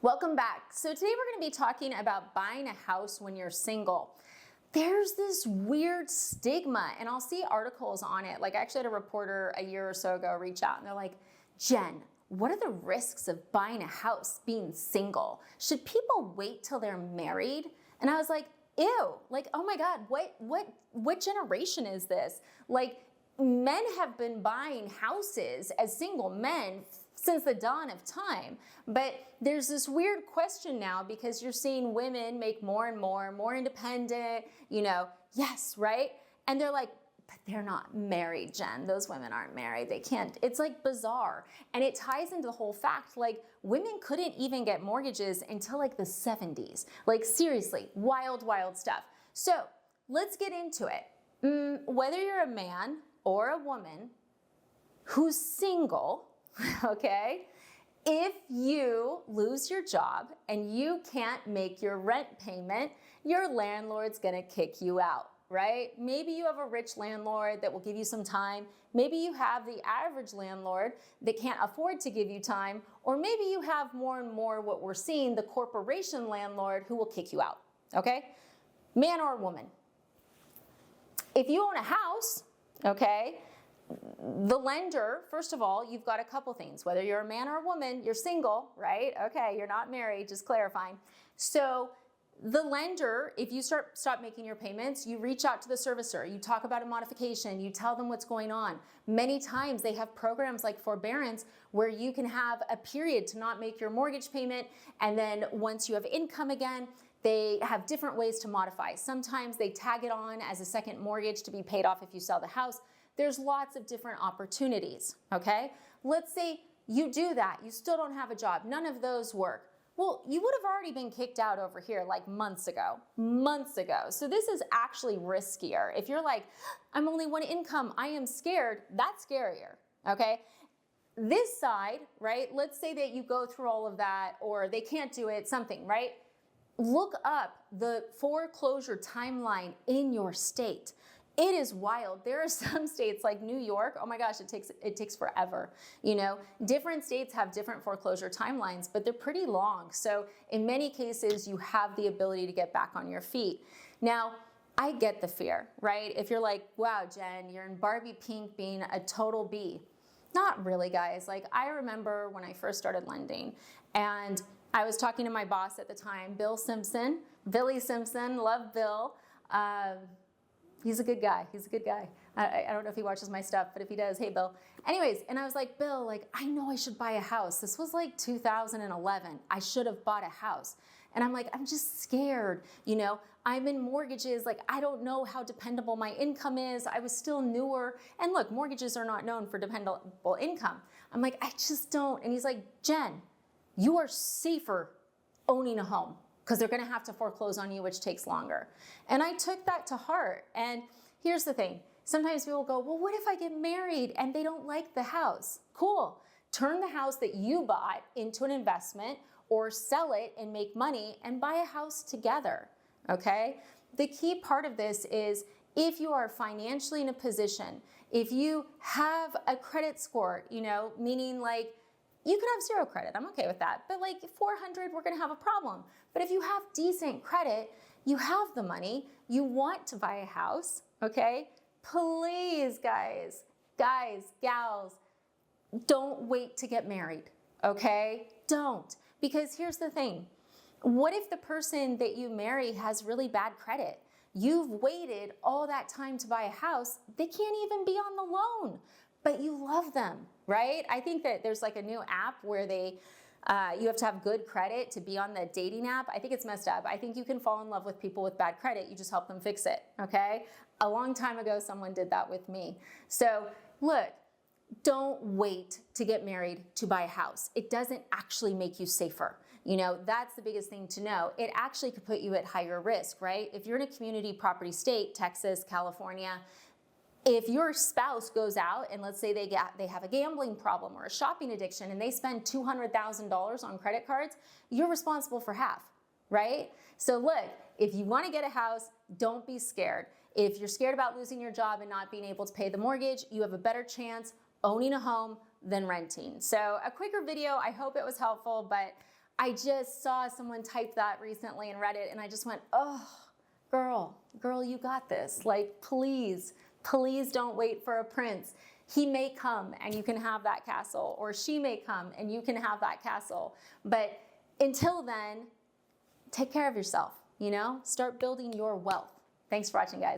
Welcome back. So today we're going to be talking about buying a house when you're single. There's this weird stigma, and I'll see articles on it. Like I actually had a reporter a year or so ago reach out and they're like, Jen, what are the risks of buying a house being single? Should people wait till they're married? And I was like, ew, like, oh my God, what generation is this? Like, men have been buying houses as single men since the dawn of time. But there's this weird question now because you're seeing women make more and more independent, yes, right? And they're like, but they're not married, Jen. Those women aren't married. They can't. It's like bizarre. And it ties into the whole fact, like women couldn't even get mortgages until like the 70s. Like seriously, wild, wild stuff. So let's get into it. Whether you're a man or a woman who's single, okay, if you lose your job and you can't make your rent payment, your landlord's gonna kick you out, right? Maybe you have a rich landlord that will give you some time. Maybe you have the average landlord that can't afford to give you time, or maybe you have more and more what we're seeing, the corporation landlord who will kick you out, okay? Man or woman. If you own a house, okay, the lender, first of all, you've got a couple things. Whether you're a man or a woman, you're single, right? Okay, you're not married, just clarifying. So the lender, if you stop making your payments, you reach out to the servicer, you talk about a modification, you tell them what's going on. Many times they have programs like forbearance where you can have a period to not make your mortgage payment, and then once you have income again, they have different ways to modify. Sometimes they tag it on as a second mortgage to be paid off if you sell the house. There's lots of different opportunities, okay? Let's say you do that, you still don't have a job, none of those work. Well, you would have already been kicked out over here like months ago. So this is actually riskier. If you're like, I'm only one income, I am scared, that's scarier, okay? This side, right, let's say that you go through all of that or they can't do it, something, right? Look up the foreclosure timeline in your state. It is wild. There are some states like New York, oh my gosh, it takes forever. Different states have different foreclosure timelines, but they're pretty long. So in many cases, you have the ability to get back on your feet. Now, I get the fear, right? If you're like, wow, Jen, you're in Barbie pink being a total B. Not really, guys. Like I remember when I first started lending and I was talking to my boss at the time, Billy Simpson, love Bill. He's a good guy. I don't know if he watches my stuff, but if he does, hey, Bill. Anyways, and I was like, Bill, like, I know I should buy a house. This was like 2011. I should have bought a house. And I'm like, I'm just scared. I'm in mortgages. Like, I don't know how dependable my income is. I was still newer. And look, mortgages are not known for dependable income. I'm like, I just don't. And he's like, Jen, you are safer owning a home, because they're gonna have to foreclose on you, which takes longer. And I took that to heart. And here's the thing. Sometimes people go, well, what if I get married and they don't like the house? Cool. Turn the house that you bought into an investment or sell it and make money and buy a house together, okay? The key part of this is if you are financially in a position, if you have a credit score, meaning like, you can have zero credit, I'm okay with that. But like 400, we're gonna have a problem. But if you have decent credit, you have the money, you want to buy a house, okay? Please, guys, gals, don't wait to get married, okay? Don't, because here's the thing. What if the person that you marry has really bad credit? You've waited all that time to buy a house, they can't even be on the loan, but you love them, right? I think that there's like a new app where you have to have good credit to be on the dating app. I think it's messed up. I think you can fall in love with people with bad credit. You just help them fix it, okay? A long time ago, someone did that with me. So look, don't wait to get married to buy a house. It doesn't actually make you safer. That's the biggest thing to know. It actually could put you at higher risk, right? If you're in a community property state, Texas, California, if your spouse goes out and let's say they have a gambling problem or a shopping addiction and they spend $200,000 on credit cards, you're responsible for half, right? So look, if you want to get a house, don't be scared. If you're scared about losing your job and not being able to pay the mortgage, you have a better chance owning a home than renting. So a quicker video, I hope it was helpful, but I just saw someone type that recently in Reddit, and I just went, oh, girl, you got this. Like, please don't wait for a prince. He may come and you can have that castle, or she may come and you can have that castle. But until then, take care of yourself, you know? Start building your wealth. Thanks for watching, guys.